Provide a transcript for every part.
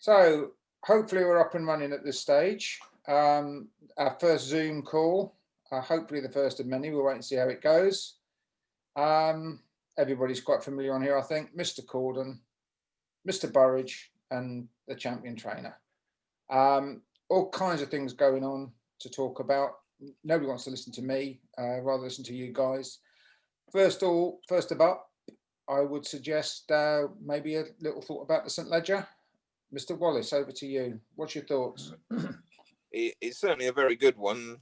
So hopefully we're up and running at this stage. Our first Zoom call, hopefully the first of many. We'll wait and see how it goes. Everybody's quite familiar on here, I think. Mr. Corden, Mr. Burridge, and the champion trainer. All kinds of things going on to talk about. Nobody wants to listen to me, rather listen to you guys. First of all, I would suggest maybe a little thought about the St. Ledger. Mr. Wallace, over to you. What's your thoughts? It's certainly a very good one.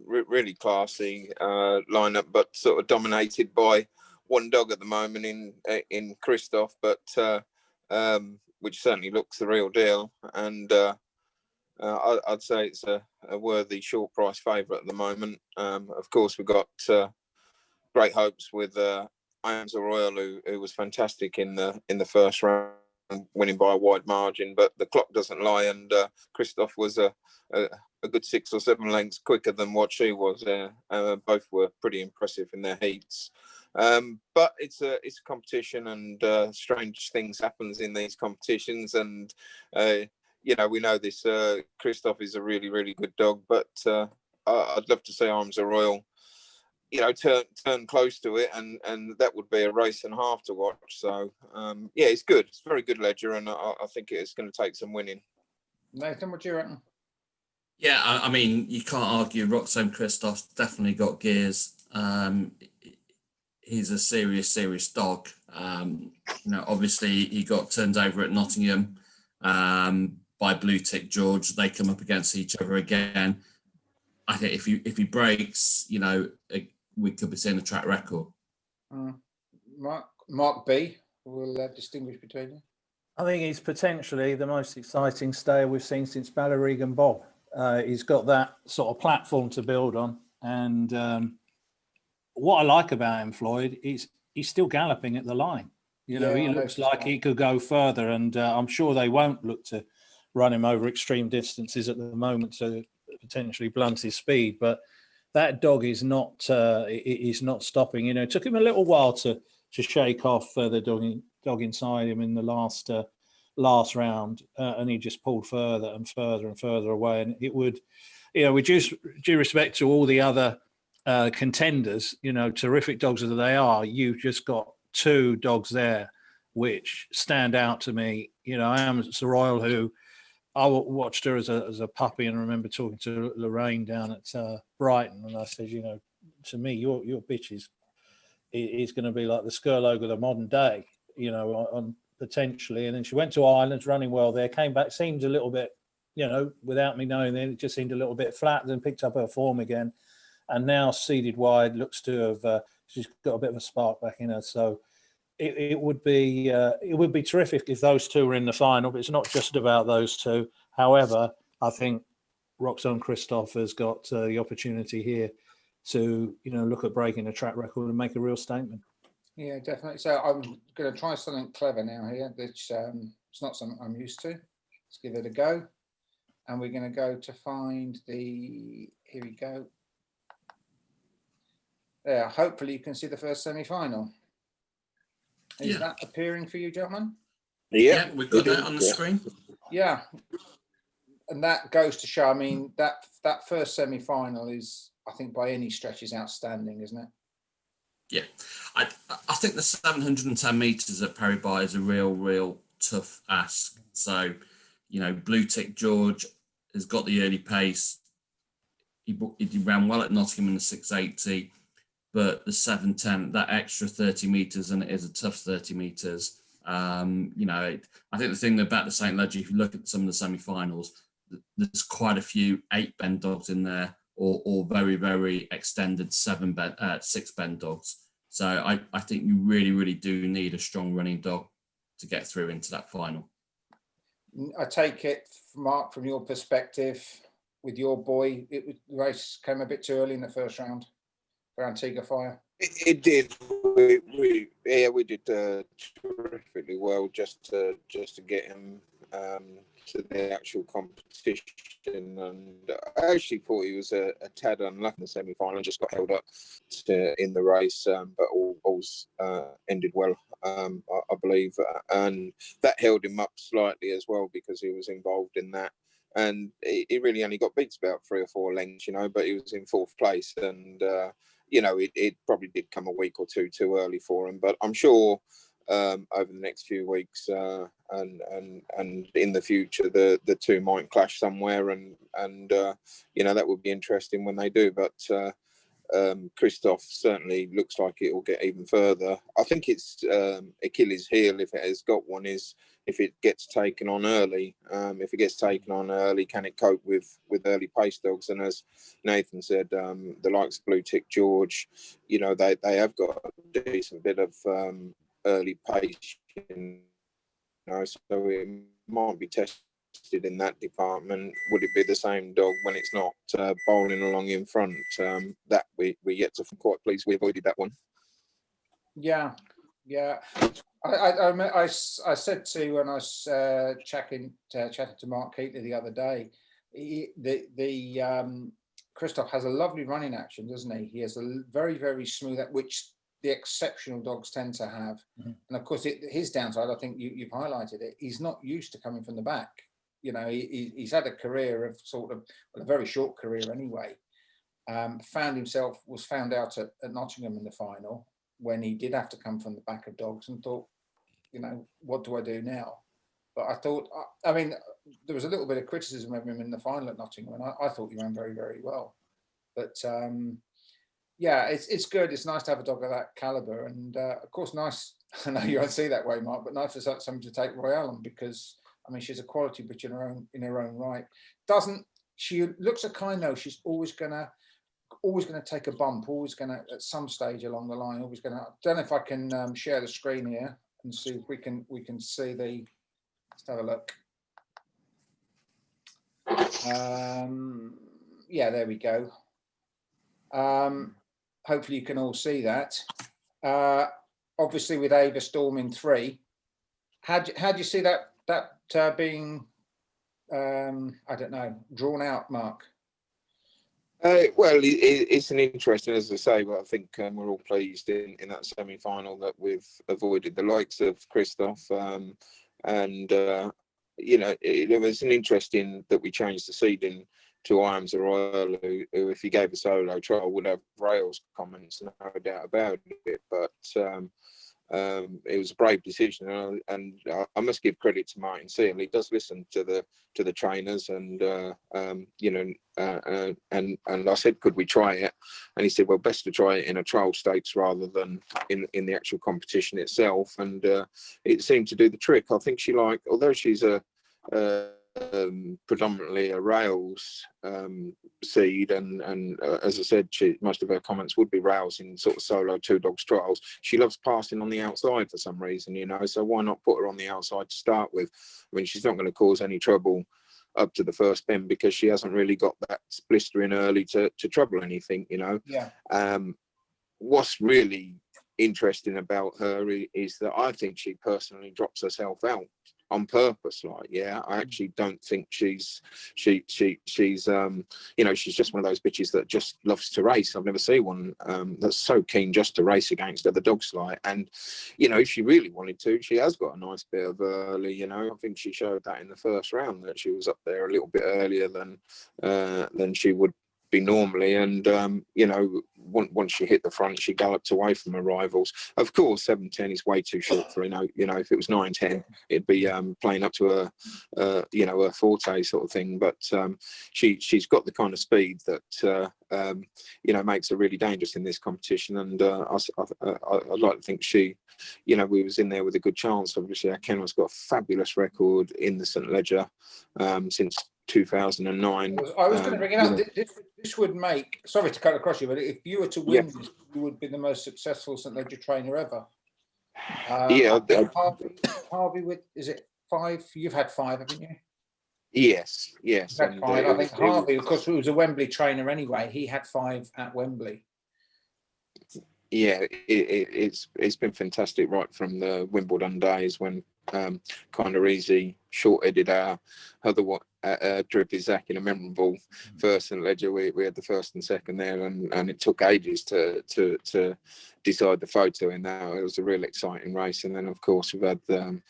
Really classy lineup, but sort of dominated by one dog at the moment in Christoph, but which certainly looks the real deal. And I'd say it's a worthy short price favourite at the moment. Of course, we've got great hopes with Iams Royal, who was fantastic in the first round, winning by a wide margin, but the clock doesn't lie, and Christoph was a good 6 or 7 lengths quicker than what she was. Both were pretty impressive in their heats, but it's a competition, and strange things happens in these competitions, and we know this. Christoph is a really, really good dog, but I'd love to see Arms Royal turn close to it, and that would be a race and a half to watch. So it's good. It's a very good Ledger, and I think it's going to take some winning. Nathan, what do you reckon? Yeah, I mean, you can't argue. Roxanne Christoph's definitely got gears. He's a serious dog. Obviously he got turned over at Nottingham by Blue Tick George. They come up against each other again. I think if he breaks, we could be seeing a track record. Mark B will distinguish between you. I think he's potentially the most exciting stayer we've seen since Ballarigan Bob. He's got that sort of platform to build on, and what I like about him, Floyd, is he's still galloping at the line. He looks like he could go further, and I'm sure they won't look to run him over extreme distances at the moment to potentially blunt his speed, but that dog is not stopping. It took him a little while to shake off the dog inside him in the last round, and he just pulled further and further and further away. And it would, with due respect to all the other contenders, terrific dogs that they are, you've just got 2 dogs there which stand out to me. I am Sir Royal, who I watched her as a puppy, and I remember talking to Lorraine down at Brighton, and I said, to me, your bitch is going to be like the Skurloge of the modern day, on potentially. And then she went to Ireland, running well there, came back, seemed a little bit, without me knowing it just seemed a little bit flat, then picked up her form again, and now seeded wide, looks to have she's got a bit of a spark back in her. So it would be terrific if those 2 were in the final, but it's not just about those 2. However, I think Roxanne Christoph has got the opportunity here to look at breaking a track record and make a real statement. Yeah, definitely. So I'm going to try something clever now here, which it's not something I'm used to. Let's give it a go, and we're going to go to find the. Here we go. There. Hopefully, you can see the first semi-final. Is that appearing for you, gentlemen? Yeah, we've got that on the screen. Yeah, and that goes to show. I mean, that first semi-final is, I think, by any stretch, is outstanding, isn't it? Yeah, I think the 710 metres at Paribas is a real tough ask. So, Blue Tick George has got the early pace. He ran well at Nottingham in the 680. But the 710, that extra 30 metres, and it is a tough 30 metres. I think the thing about the St. Ledger, if you look at some of the semi-finals, there's quite a few 8-bend dogs in there, or very, very extended 6-bend dogs. So I think you really, really do need a strong running dog to get through into that final. I take it, Mark, from your perspective, with your boy, the race came a bit too early in the first round. Antigua Fire. It did. We did terrifically well just to get him to the actual competition, and I actually thought he was a tad unlucky in the semi-final and just got held up in the race, but all's ended well, I believe, and that held him up slightly as well because he was involved in that. And he really only got beat about 3 or 4 lengths, you know, but he was in 4th place, and you know, it probably did come a week or two too early for him. But I'm sure over the next few weeks and in the future, the two might clash somewhere, and you know, that would be interesting when they do. But Christoph certainly looks like it will get even further. I think it's Achilles' heel, if it has got one, is if it gets taken on early. If it gets taken on early, can it cope with early pace dogs? And as Nathan said, the likes of Blue Tick George, you know, they have got a decent bit of early pace, you know, so it might be tested in that department. Would it be the same dog when it's not bowling along in front? That we yet to. Quite pleased we avoided that one. Yeah. I said to when I was chatting to Mark Keatley the other day, Christoph has a lovely running action, doesn't he? He has a very, very smooth, which the exceptional dogs tend to have. Mm-hmm. And of course, his downside, I think you've highlighted it, he's not used to coming from the back. You know, he's had a career of a very short career anyway. Was found out at Nottingham in the final when he did have to come from the back of dogs, and thought, you know, what do I do now? But I thought, I mean, there was a little bit of criticism of him in the final at Nottingham, and I thought he ran very, very well. But yeah, it's good. It's nice to have a dog of that caliber, and of course, nice. I know you won't see that way, Mark, but nice for somebody to take Royale on, because I mean, she's a quality bitch in her own right. She looks a kind though. She's always gonna take a bump. Always gonna at some stage along the line. Always gonna. I don't know if I can share the screen here and see if we can see the. Let's have a look. Yeah, there we go. Hopefully you can all see that. Obviously with Ava Storm in 3, how do you see that being, I don't know, drawn out, Mark? Well, it's an interesting, as I say, but I think we're all pleased in that semi-final that we've avoided the likes of Christoph, and you know, it was an interesting that we changed the seeding to Iams Royale, who, if he gave a solo trial, would have rails comments, no doubt about it. But it was a brave decision, and I must give credit to Martin Seal. He does listen to the trainers, and you know, and I said, could we try it? And he said, well, best to try it in a trial stakes rather than in the actual competition itself. And it seemed to do the trick. I think she liked, although she's predominantly a rails seed, and as I said, most of her comments would be rails in sort of solo 2 dogs trials. She loves passing on the outside for some reason, you know, so why not put her on the outside to start with? I mean, she's not going to cause any trouble up to the first bend because she hasn't really got that blistering early to trouble anything, you know. Yeah. What's really interesting about her is that I think she personally drops herself out on purpose. Like, yeah, I actually don't think she's you know, she's just one of those bitches that just loves to race. I've never seen one that's so keen just to race against other dogs. Like, and you know, if she really wanted to, she has got a nice bit of early, you know. I think she showed that in the first round, that she was up there a little bit earlier than she would be normally, and you know, once she hit the front, she galloped away from her rivals. Of course, 7:10 is way too short for her. You know, if it was 9:10, it'd be playing up to a you know, a forte sort of thing. But she's got the kind of speed that you know, makes her really dangerous in this competition. And I'd like to think she, you know, we was in there with a good chance. Obviously, Kenna's got a fabulous record in the St. Leger since 2009. I was going to bring it up. This would make, sorry to cut across you, but if you were to win this, you would be the most successful St. Leger trainer ever. Yeah. Harvey with, is it 5? You've had 5, haven't you? Yes. Had 5. I think Harvey, of course, was a Wembley trainer anyway. He had 5 at Wembley. Yeah, it's been fantastic right from the Wimbledon days when kind of easy, short-headed other one. Drippy Zach in a memorable first and Ledger. We had the first and second there, and it took ages to decide the photo in that. It was a real exciting race. And then of course we've had the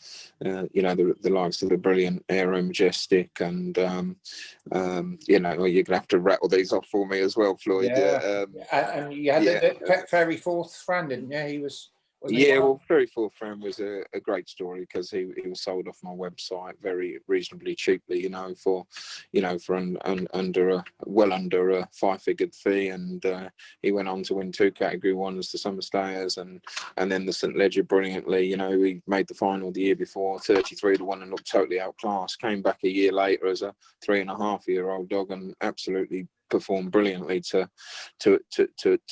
likes of the brilliant Aero Majestic, and you're gonna have to rattle these off for me as well, Floyd. Yeah. And you had the Fairy Fourth Fran, didn't you? He was. Well, Fairy Fourth Fran was a great story, because he was sold off my website very reasonably cheaply, for under a 5-figured fee, and he went on to win 2 Category 1s, the Summer Stayers, and then the St Ledger brilliantly. He made the final the year before, 33 to 1, and looked totally outclassed. Came back a year later as a 3.5-year-old dog and absolutely performed brilliantly to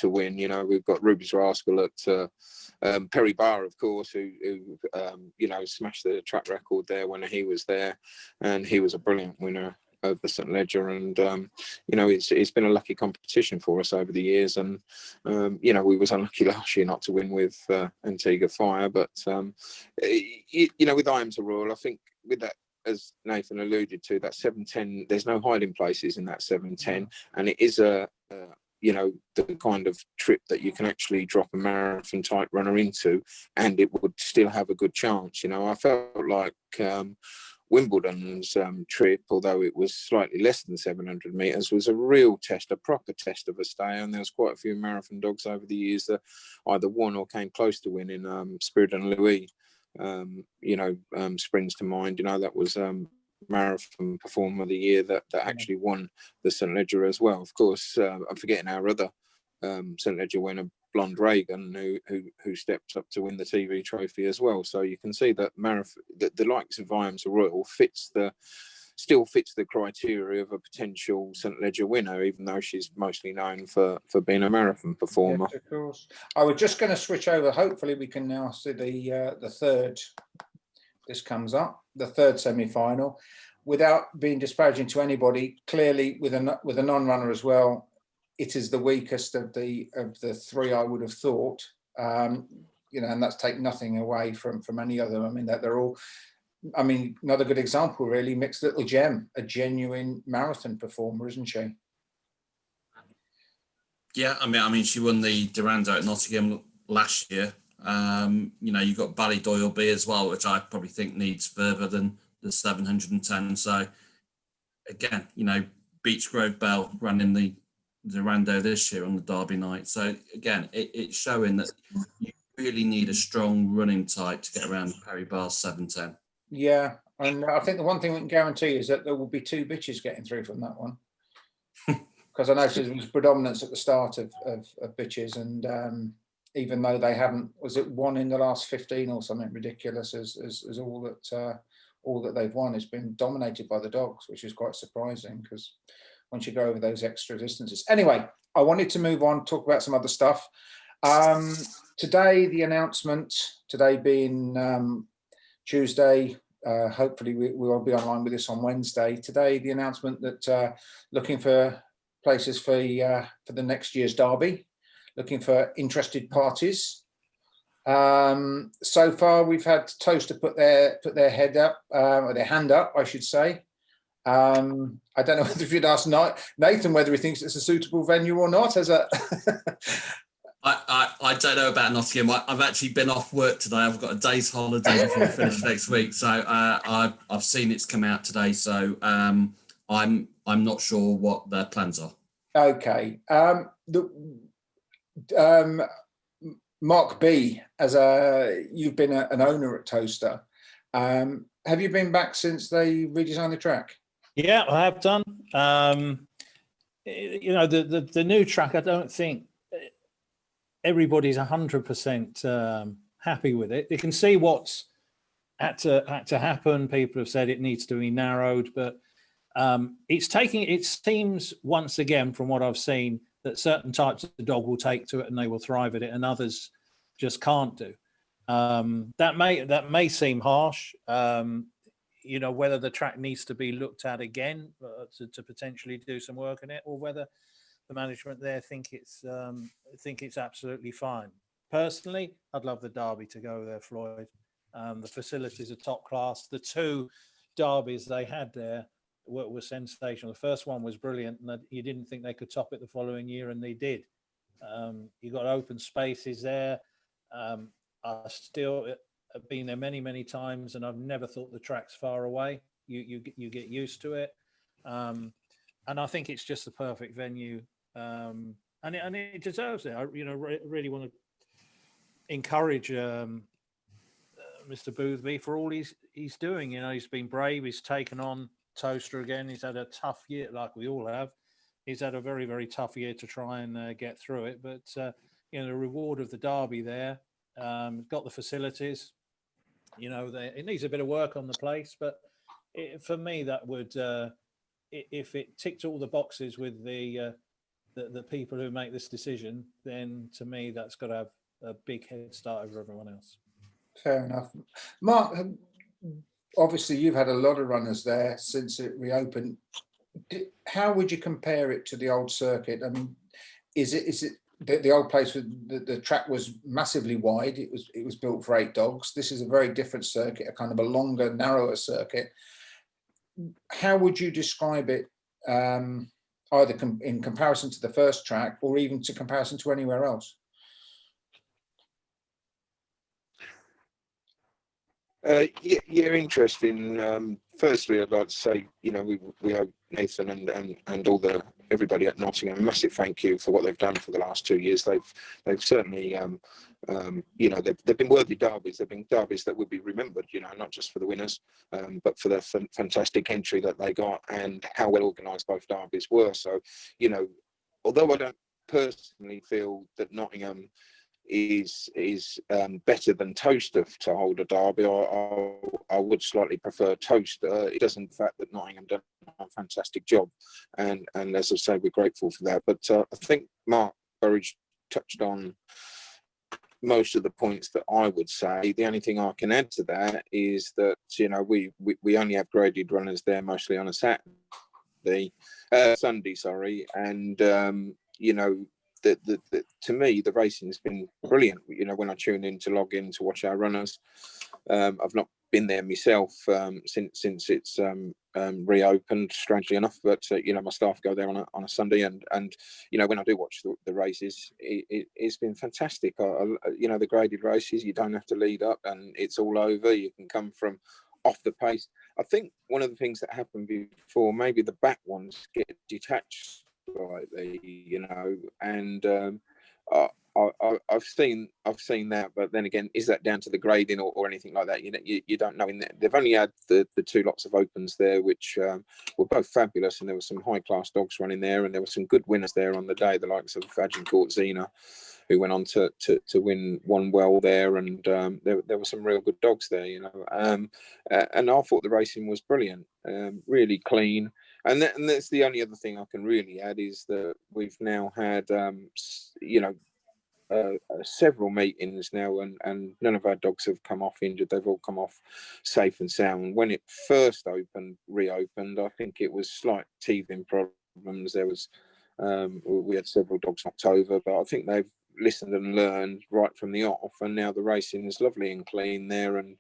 win. We've got Ruby's Rascal at Perry Barr, of course, who smashed the track record there when he was there, and he was a brilliant winner of the St Ledger. And it's been a lucky competition for us over the years, and we was unlucky last year not to win with Antigua Fire, but with I Am to Royal, I think with that, as Nathan alluded to, that 710, there's no hiding places in that 710, and it is the kind of trip that you can actually drop a marathon type runner into, and it would still have a good chance. I felt like Wimbledon's trip, although it was slightly less than 700 meters, was a real test, a proper test of a stay. And there was quite a few marathon dogs over the years that either won or came close to winning. Spiridon Louis, springs to mind. That was marathon performer of the year that actually won the St Ledger as well. Of course, I'm forgetting our other St Ledger winner, Blonde Reagan, who stepped up to win the TV trophy as well. So you can see that marathon, the likes of I Am to Royal still fits the criteria of a potential St Ledger winner, even though she's mostly known for being a marathon performer. Yes, of course. I was just going to switch over. Hopefully we can now see the third. This comes up, the third semi-final, without being disparaging to anybody. Clearly, with a non-runner as well, it is the weakest of the 3, I would have thought. And that's take nothing away from any of them. I mean, that they're all. I mean, another good example, really, Mixed Little Gem, a genuine marathon performer, isn't she? Yeah, I mean, she won the Durando at Nottingham last year. You've got Ballydoyle B as well, which I probably think needs further than the 710. So again, Beech Grove Bell ran in the Durando this year on the Derby night. So again, it's showing that you really need a strong running type to get around Perry Barr's 710. Yeah, and I think the one thing we can guarantee is that there will be 2 bitches getting through from that one. Because I noticed there was predominance at the start of bitches, and even though they haven't, was it one in the last 15 or something ridiculous, as all that they've won has been dominated by the dogs, which is quite surprising, because once you go over those extra distances. Anyway, I wanted to move on, talk about some other stuff. Today, the announcement, today being Tuesday, hopefully we will be online with this on Wednesday. Today, the announcement that looking for places for the next year's Derby, looking for interested parties. So far, we've had Toaster put their head up, or their hand up, I should say. I don't know whether if you'd ask Nathan whether he thinks it's a suitable venue or not. I don't know about Nottingham. I've actually been off work today. I've got a day's holiday before we finish next week. So I've seen it's come out today. So I'm not sure what their plans are. Okay. Mark B, you've been an owner at Toaster. Have you been back since they redesigned the track? Yeah, I have done. The new track, I don't think everybody's 100% happy with it. You can see what's had to happen. People have said it needs to be narrowed, but it seems once again, from what I've seen, that certain types of dog will take to it and they will thrive at it, and others just can't do. That may seem harsh. Whether the track needs to be looked at again to potentially do some work on it, or whether the management there think it's absolutely fine. Personally, I'd love the Derby to go there, Floyd. The facilities are top class. The two derbies they had there were sensational. The first one was brilliant, and you didn't think they could top it the following year, and they did. You got open spaces there. I still have been there many times, and I've never thought the track's far away. You get used to it, and I think it's just the perfect venue, and it deserves it. I really want to encourage Mr. Boothby for all he's doing. He's been brave. He's taken on Toaster again. He's had a tough year, like we all have. He's had a very tough year to try and get through it. But the reward of the derby there, got the facilities. It needs a bit of work on the place, but for me, that would, if it ticked all the boxes with the people who make this decision, then to me, that's got to have a big head start over everyone else. Fair enough. Mark, obviously you've had a lot of runners there since it reopened. How would you compare it to the old circuit? I mean, is it the old place with the track was massively wide? It was built for 8 dogs. This is a very different circuit, a kind of a longer, narrower circuit. How would you describe it, either in comparison to the first track or even to comparison to anywhere else? Yeah, interesting. Firstly, I'd like to say, we owe Nathan and all everybody at Nottingham a massive thank you for what they've done for the last 2 years. They've certainly, they've been worthy derbies. They've been derbies that would be remembered, not just for the winners, but for the fantastic entry that they got and how well organised both derbies were. So, although I don't personally feel that Nottingham is better than Toaster to hold a derby, I would slightly prefer Toaster. It doesn't, the fact that Nottingham done a fantastic job, and as I say, we're grateful for that. But I think Mark Burridge touched on most of the points that I would say. The only thing I can add to that is that we only have graded runners there mostly on a Sunday, and to me, the racing has been brilliant. When I tune in to log in to watch our runners, I've not been there myself since it's reopened, strangely enough. But my staff go there on a Sunday, and when I do watch the races, it's been fantastic. The graded races, you don't have to lead up, and it's all over. You can come from off the pace. I think one of the things that happened before, maybe the back ones get detached slightly, and I've seen that, but then again, is that down to the grading or anything like that? You don't know. They've only had the 2 lots of opens there, which were both fabulous, and there were some high class dogs running there, and there were some good winners there on the day, the likes of Agincourt Zena, who went on to win one well there, and there were some real good dogs there, and I thought the racing was brilliant, really clean. And that's the only other thing I can really add, is that we've now had, several meetings now, and none of our dogs have come off injured. They've all come off safe and sound. When it first reopened, I think it was slight teething problems. There was, we had several dogs knocked over, but I think they've listened and learned right from the off, and now the racing is lovely and clean there. And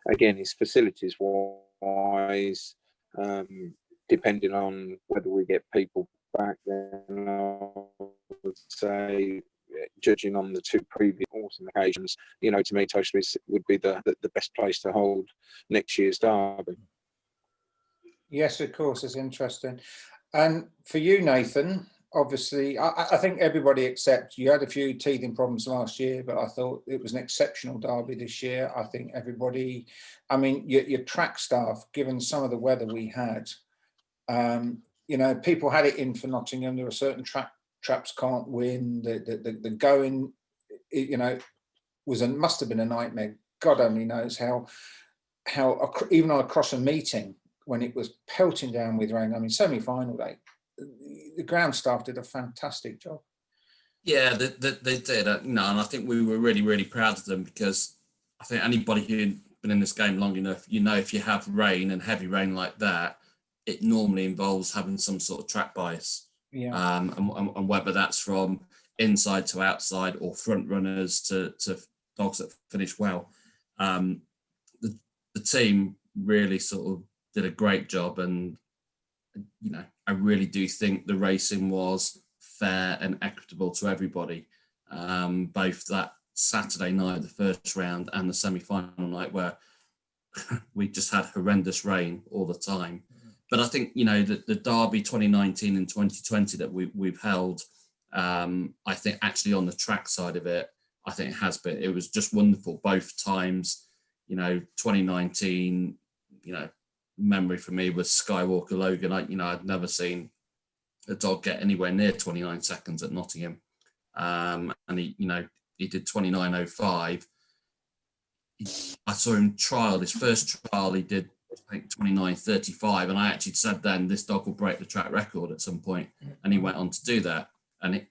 again, it's facilities wise. Depending on whether we get people back, then I would say, judging on the 2 previous autumn occasions, to me, Toaster would be the best place to hold next year's derby. Yes, of course, it's interesting. And for you, Nathan, obviously, I think everybody except you had a few teething problems last year, but I thought it was an exceptional derby this year. I think everybody, your track staff, given some of the weather we had, people had it in for Nottingham. There were certain traps can't win. The going, must have been a nightmare. God only knows how even across a meeting when it was pelting down with rain. Semi-final day, the ground staff did a fantastic job. Yeah, they did. And I think we were really proud of them, because I think anybody who'd been in this game long enough, if you have rain and heavy rain like that, it normally involves having some sort of track bias. Yeah. And whether that's from inside to outside or front runners to dogs that finish well. The team really sort of did a great job, and I really do think the racing was fair and equitable to everybody. Both that Saturday night, the first round, and the semi-final night, where we just had horrendous rain all the time. But I think the Derby 2019 and 2020 that we've held, I think actually on the track side of it, I think it was just wonderful both times. 2019, memory for me was Skywalker Logan. I'd never seen a dog get anywhere near 29 seconds at Nottingham, and he did 29.05. I saw him trial his first trial. He did, I think, 29.35, and I actually said then this dog will break the track record at some point, and he went on to do that. And the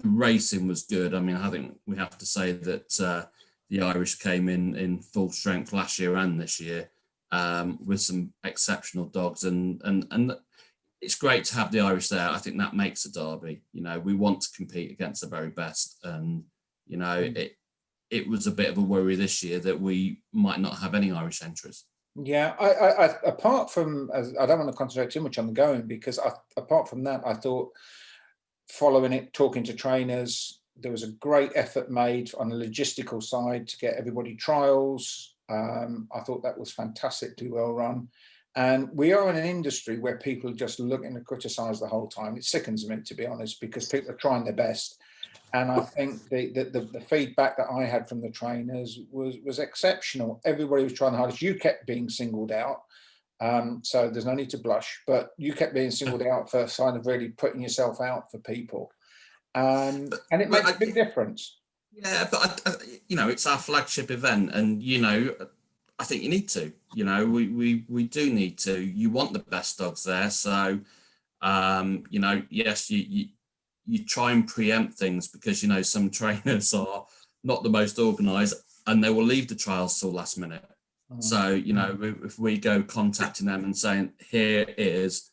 racing was good. I mean, I think we have to say that the Irish came in full strength last year and this year, with some exceptional dogs, and it's great to have the Irish there. I think that makes a derby. We want to compete against the very best, and it was a bit of a worry this year that we might not have any Irish entries. Yeah, I apart from, I don't want to concentrate too much on the going, because apart from that, I thought following it, talking to trainers, there was a great effort made on the logistical side to get everybody trials. I thought that was fantastically well run. And we are in an industry where people are just looking to criticise the whole time. It sickens me, to be honest, because people are trying their best. And I think the feedback that I had from the trainers was exceptional. Everybody was trying the hardest. You kept being singled out. So there's no need to blush, but you kept being singled out for a sign of really putting yourself out for people. And it makes a big difference. Yeah, but it's our flagship event, and I think you need to. We do need to. You want the best dogs there, so yes, you try and preempt things, because some trainers are not the most organised, and they will leave the trials till last minute. So if we go contacting them and saying, here is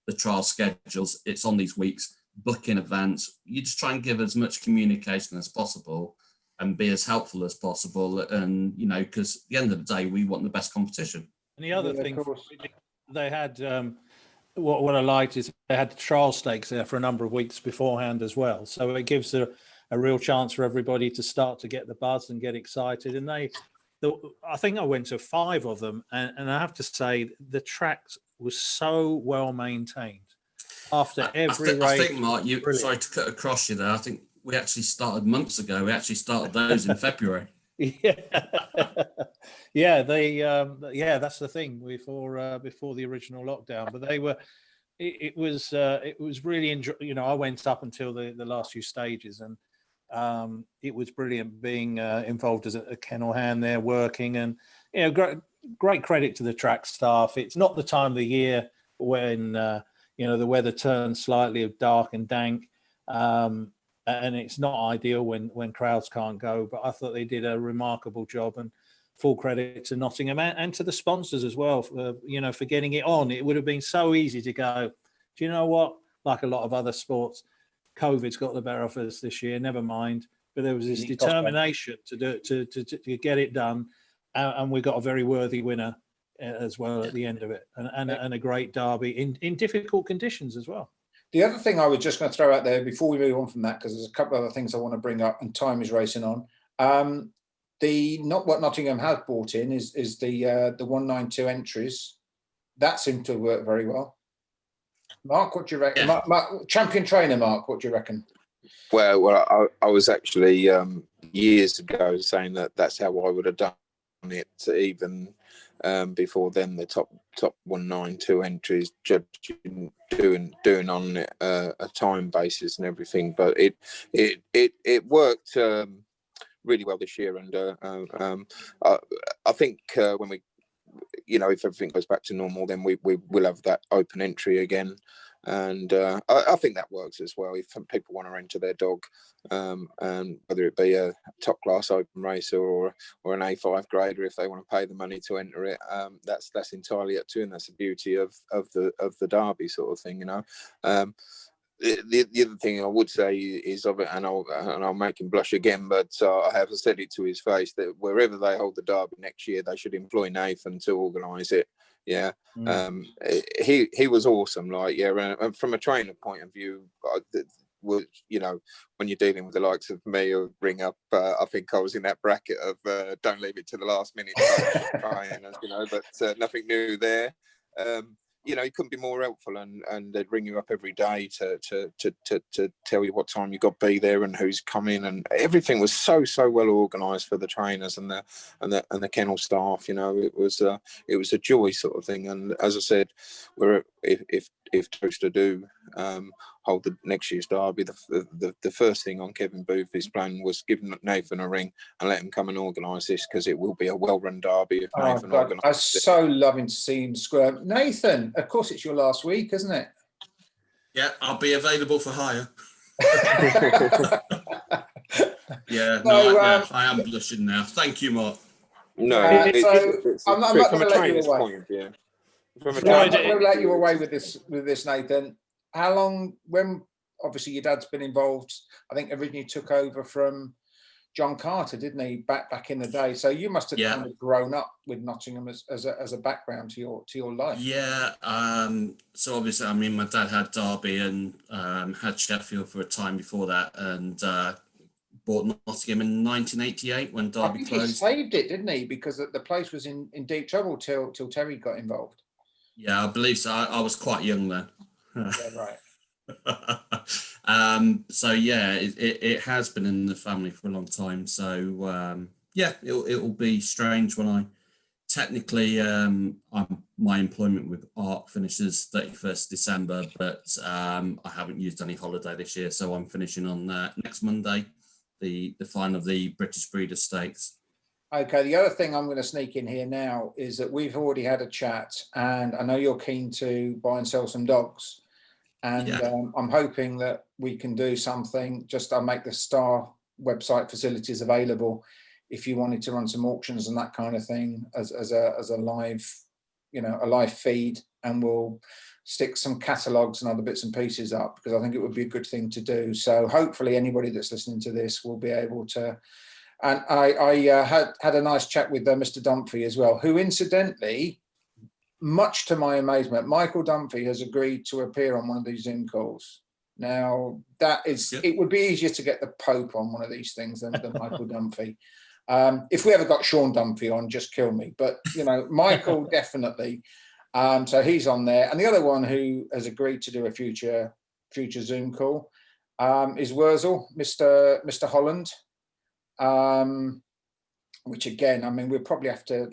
the trial schedules, it's on these weeks, book in advance, you just try and give as much communication as possible and be as helpful as possible, and because at the end of the day we want the best competition. And the other thing they had, what I liked is they had the trial stakes there for a number of weeks beforehand as well, so it gives a real chance for everybody to start to get the buzz and get excited. And I think I went to 5 of them, and I have to say the track was so well maintained after every race. I think, Mark, sorry to cut across you there, I think we actually started months ago. We actually started those in February. Yeah, that's the thing, before the original lockdown. But they were, it was really I went up until the last few stages, and it was brilliant being involved as a kennel hand there working, and great credit to the track staff. It's not the time of the year when the weather turns slightly dark and dank, and it's not ideal when crowds can't go, but I thought they did a remarkable job, and full credit to Nottingham and to the sponsors as well for getting it on. It would have been so easy to go, do you know what, like a lot of other sports, COVID's got the better of us this year, never mind. But there was this determination to get it done, and we got a very worthy winner as well at the end of it, and a great derby in difficult conditions as well. The other thing I was just going to throw out there before we move on from that, because there's a couple of other things I want to bring up, and time is racing on. What Nottingham has brought in is the 192 entries. That seemed to work very well. Mark, what do you reckon? Yeah. Mark, champion trainer, Mark, what do you reckon? Well, I was actually years ago saying that's how I would have done it, even before then. The top 192 entries, judging, doing on a time basis and everything, but it worked really well this year, and I think when we, if everything goes back to normal, then we will have that open entry again. And I think that works as well. If people want to enter their dog, and whether it be a top class open racer or an A5 grader, if they want to pay the money to enter it, that's entirely up to them. That's the beauty of the derby sort of thing, the other thing I would say is of it, and I'll make him blush again, but I have said it to his face that wherever they hold the derby next year, they should employ Nathan to organise it. Yeah, he was awesome. Like, yeah, and from a trainer point of view, you know, when you're dealing with the likes of me or ring up, I think I was in that bracket of don't leave it to the last minute trainers, you know, but nothing new there. You know, he couldn't be more helpful, and they'd ring you up every day to tell you what time you got to be there and who's coming, and everything was so well organised for the trainers and the kennel staff. You know, it was a joy sort of thing. And as I said, if Towcester do hold the next year's derby, the first thing on Kevin Booth's plan was give Nathan a ring and let him come and organise this, because it will be a well-run derby if Nathan organises it. I was so loving to see him squirm. Nathan, of course, it's your last week, isn't it? Yeah, I'll be available for hire. Yeah, I am blushing now. Thank you, Mark. No, I'm not going to let you away. Point of view. I'm not going to let you away with this, Nathan. How long, when obviously your dad's been involved, I think originally took over from John Carter, didn't he, back in the day? So you must have kind of grown up with Nottingham as a background to your life. Yeah. So obviously, I mean, my dad had Derby and had Sheffield for a time before that, and bought Nottingham in 1988 when Derby closed. He saved it, didn't he? Because the place was in deep trouble till Terry got involved. Yeah, I believe so. I was quite young then. Yeah, right. So yeah, it has been in the family for a long time. So yeah, it will be strange when I technically my employment with ARC finishes 31st December, but I haven't used any holiday this year, so I'm finishing on next Monday, the final of the British Breeders' Stakes. Okay, the other thing I'm going to sneak in here now is that we've already had a chat, and I know you're keen to buy and sell some dogs. And I'm hoping that we can do something. I'll make the Star website facilities available if you wanted to run some auctions and that kind of thing as a live, a live feed, and we'll stick some catalogues and other bits and pieces up, because I think it would be a good thing to do. So hopefully anybody that's listening to this will be able to. And I had a nice chat with Mr. Dunphy as well, who incidentally, much to my amazement, Michael Dunphy has agreed to appear on one of these Zoom calls. Now, it would be easier to get the Pope on one of these things than Michael Dunphy. If we ever got Sean Dunphy on, just kill me. But, Michael definitely. So he's on there. And the other one who has agreed to do a future Zoom call is Wurzel, Mr. Holland. Which again, I mean, we'll probably have to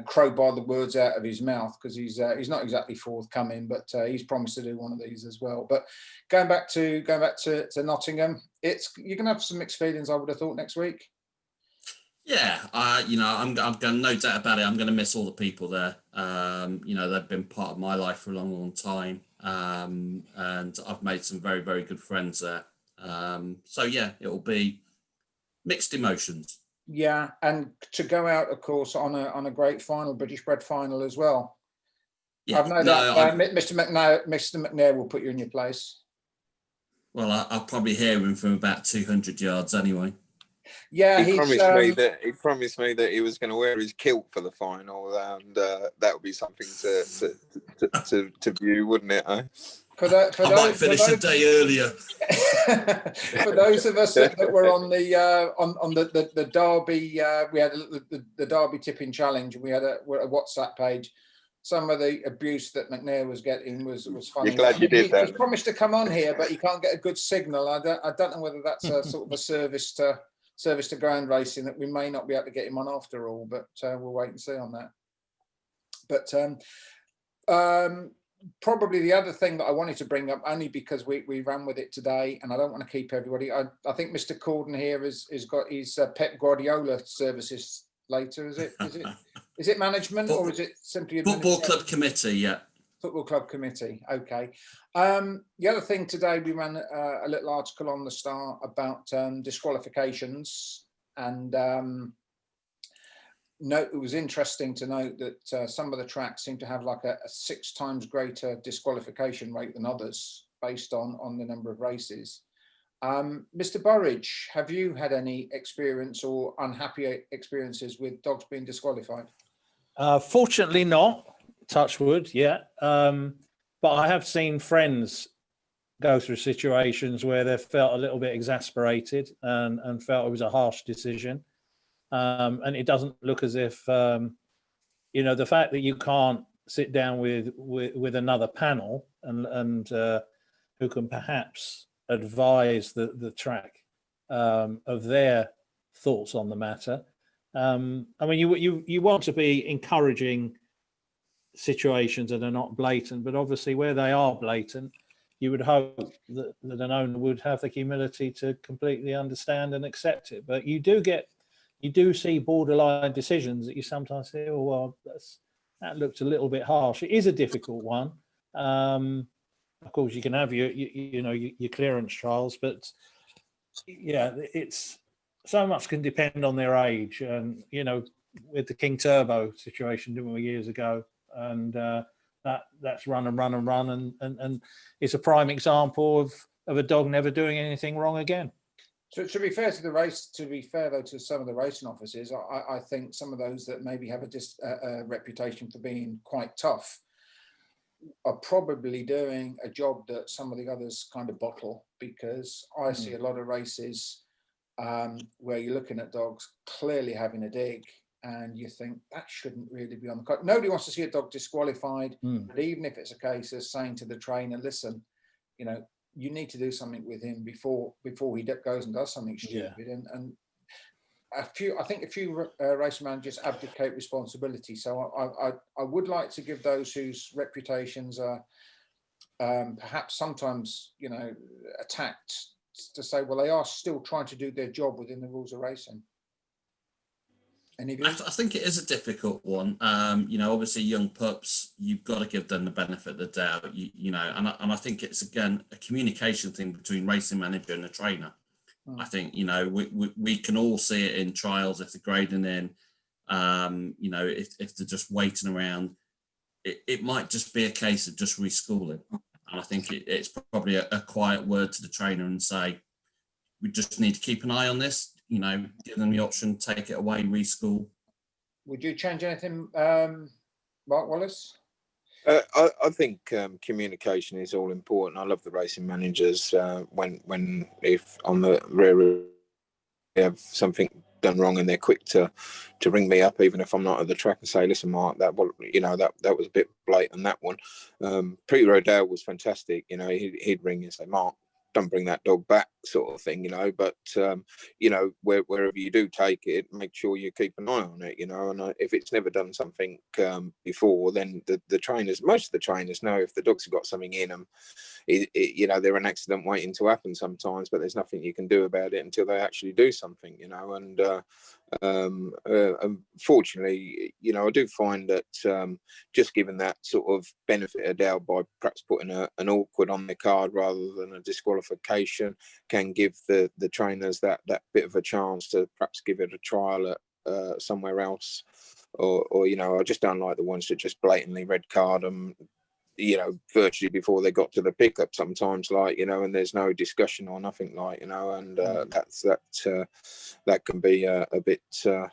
crowbar the words out of his mouth, because he's not exactly forthcoming, but he's promised to do one of these as well. But going back to Nottingham, you're gonna have some mixed feelings, I would have thought, next week. Yeah, I'm going, no doubt about it. I'm going to miss all the people there. They've been part of my life for a long time, and I've made some very, very good friends there. So yeah, it'll be mixed emotions. Yeah, and to go out, of course, on a great final, British bred final as well. Yeah, I've known that Mr. McNair will put you in your place. Well, I'll probably hear him from about 200 yards anyway. Yeah, he promised me that he was going to wear his kilt for the final, and that would be something to view, wouldn't it? Eh? I might finish a day earlier. For those of us that were on the Derby, we had the Derby tipping challenge, and we had a WhatsApp page. Some of the abuse that McNair was getting was funny. You're glad you did that. He promised to come on here, but he can't get a good signal. I don't know whether that's a sort of a service to ground racing, that we may not be able to get him on after all, but we'll wait and see on that. But probably the other thing that I wanted to bring up, only because we ran with it today, and I don't want to keep everybody. I think Mr. Corden here has got his Pep Guardiola services later. Is it management, or is it simply Football Club Committee? Yeah. Football Club Committee. Okay. The other thing today, we ran a little article on the Star about disqualifications, and it was interesting to note that some of the tracks seem to have like a 6 times greater disqualification rate than others based on the number of races. Mr. Burridge, have you had any experience or unhappy experiences with dogs being disqualified? Fortunately not, touch wood, yeah. But I have seen friends go through situations where they felt a little bit exasperated and felt it was a harsh decision. And it doesn't look as if, the fact that you can't sit down with another panel and who can perhaps advise the track of their thoughts on the matter. I mean, you want to be encouraging situations that are not blatant, but obviously where they are blatant, you would hope that an owner would have the humility to completely understand and accept it. But you do see borderline decisions that you sometimes say, oh, well, that looked a little bit harsh. It is a difficult one. Of course, you can have your clearance trials, but yeah, it's so much can depend on their age. And with the King Turbo situation, didn't we, years ago, and that's run, and it's a prime example of a dog never doing anything wrong again. So to be fair to some of the racing officers, I think some of those that maybe have a reputation for being quite tough are probably doing a job that some of the others kind of bottle, because I see a lot of races where you're looking at dogs clearly having a dig and you think that shouldn't really be on the card. Nobody wants to see a dog disqualified, but even if it's a case of saying to the trainer, listen, you need to do something with him before he goes and does something stupid. Yeah. And I think a few race managers abdicate responsibility. So I would like to give those whose reputations are perhaps sometimes attacked to say, well, they are still trying to do their job within the rules of racing. I think it is a difficult one. Obviously young pups, you've got to give them the benefit of the doubt. And I think it's again a communication thing between racing manager and the trainer. I think we can all see it in trials if they're grading in. If they're just waiting around, it might just be a case of just reschooling. And I think it's probably a quiet word to the trainer and say, we just need to keep an eye on this. Give them the option, take it away, reschool. Would you change anything, Mark Wallace? I think communication is all important. I love the racing managers if on the rear they have something done wrong and they're quick to ring me up, even if I'm not at the track, and say, listen, Mark, that was a bit blatant, that one. Pete Rodale was fantastic. He'd ring and say, Mark, don't bring that dog back, sort of thing, but wherever you do take it, make sure you keep an eye on it, and if it's never done something before, then most of the trainers know if the dogs have got something in them, they're an accident waiting to happen sometimes, but there's nothing you can do about it until they actually do something, and unfortunately, I do find that just given that sort of benefit of doubt by perhaps putting an awkward on the card rather than a disqualification can give the trainers that bit of a chance to perhaps give it a trial at somewhere else, or I just don't like the ones that just blatantly red card them virtually before they got to the pickup sometimes, and there's no discussion or nothing, and that can be a bit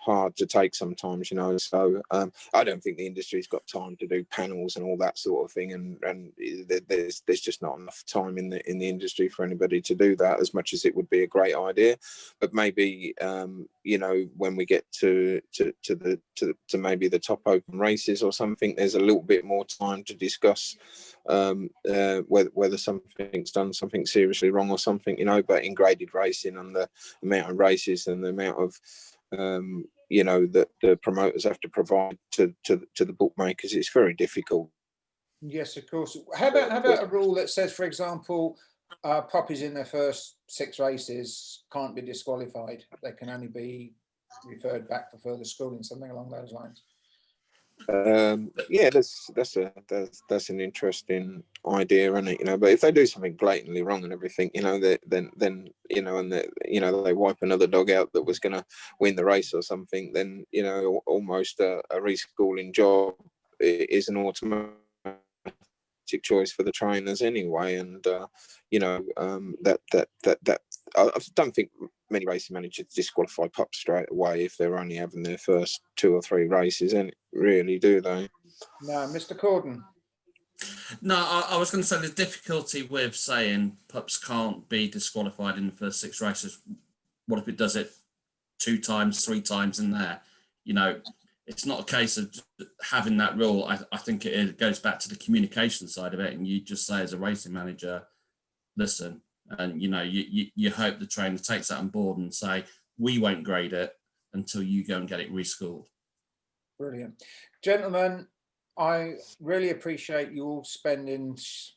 hard to take sometimes, so I don't think the industry's got time to do panels and all that sort of thing, and there's just not enough time in the industry for anybody to do that, as much as it would be a great idea. But maybe when we get to maybe the top open races or something, there's a little bit more time to discuss whether something's done something seriously wrong or something, but in graded racing and the amount of races and the amount of that the promoters have to provide to the bookmakers, it's very difficult. Yes, of course. How about a rule that says, for example, puppies in their first 6 races can't be disqualified, they can only be referred back for further schooling, something along those lines? That's an interesting idea, isn't it? But if they do something blatantly wrong and everything, then they wipe another dog out that was going to win the race or something, then almost a reschooling job is an automatic tactic choice for the trainers anyway. And you know, I don't think many racing managers disqualify pups straight away if they're only having their first 2 or 3 races, and really, do they? No, Mr. Corden. No, I was going to say the difficulty with saying pups can't be disqualified in the first 6 races. What if it does it 2 times, 3 times in there? You know, it's not a case of having that rule. I think it goes back to the communication side of it, and you just say as a racing manager, listen, and you know, you hope the trainer takes that on board and say, we won't grade it until you go and get it reschooled. Brilliant. Gentlemen, I really appreciate you all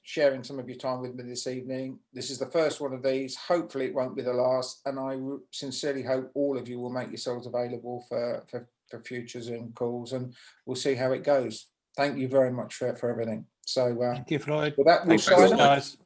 sharing some of your time with me this evening. This is the first one of these. Hopefully it won't be the last. And I sincerely hope all of you will make yourselves available for future Zoom calls, and we'll see how it goes. Thank you very much for everything. So Thank you, Floyd. with that, we'll Thanks, sign off. Guys.